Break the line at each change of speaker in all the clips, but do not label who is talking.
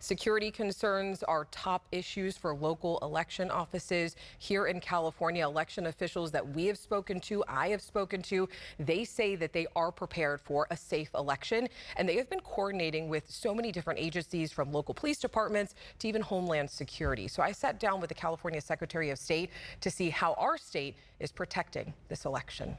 Security concerns are top issues for local election offices here in California. Election officials that we have spoken to, I have spoken to, they say that they are prepared for a safe election, and they have been coordinating with so many different agencies, from local police departments to even Homeland Security. So I sat down with the California Secretary of State to see how our state is protecting this election.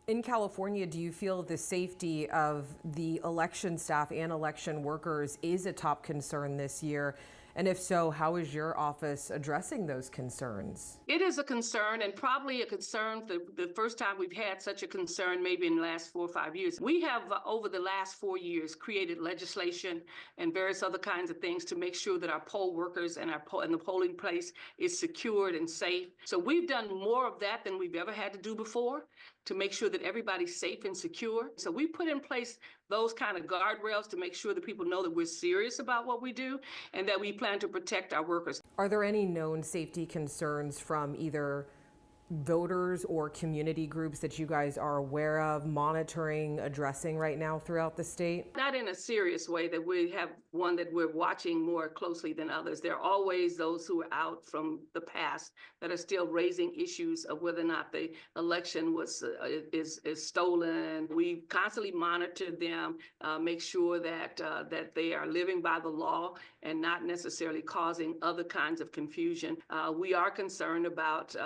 In California, do you feel the safety of the election staff and election workers is a top concern this year? And if so, how is your office addressing those concerns?
It is a concern, and probably a concern the first time we've had such a concern, maybe in the last 4 or 5 years. We have, over the last 4 years, created legislation and various other kinds of things to make sure that our poll workers and the polling place is secured and safe. So we've done more of that than we've ever had to do before to make sure that everybody's safe and secure. So we put in place those kind of guardrails to make sure that people know that we're serious about what we do and that we plan to protect our workers.
Are there any known safety concerns from either voters or community groups that you guys are aware of, monitoring, addressing right now throughout the state?
Not in a serious way that we have one that we're watching more closely than others. There are always those who are out from the past that are still raising issues of whether or not the election is stolen. We constantly monitor them, make sure that they are living by the law and not necessarily causing other kinds of confusion. We are concerned about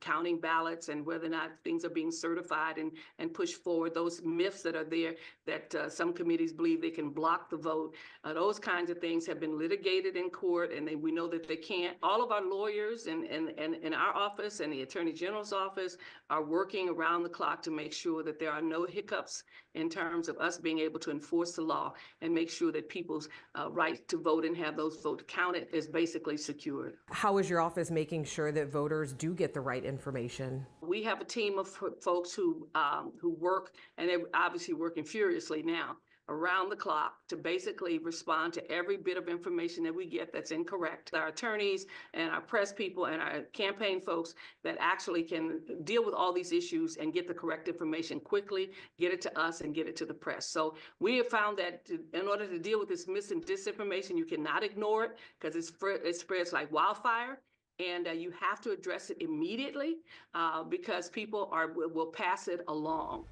counting ballots and whether or not things are being certified and pushed forward. Those myths that are there that some committees believe they can block the vote, those kinds of things have been litigated in court, and we know that they can't. All of our lawyers in our office and the Attorney General's office are working around the clock to make sure that there are no hiccups in terms of us being able to enforce the law and make sure that people's right to vote and have those votes counted is basically secured.
How is your office making sure that voters do get the right information?
We have a team of folks who work, and they're obviously working furiously now, around the clock to basically respond to every bit of information that we get that's incorrect. Our attorneys and our press people and our campaign folks that actually can deal with all these issues and get the correct information quickly, get it to us and get it to the press. So we have found that in order to deal with this mis and disinformation, you cannot ignore it because it spreads like wildfire. And you have to address it immediately because people will pass it along.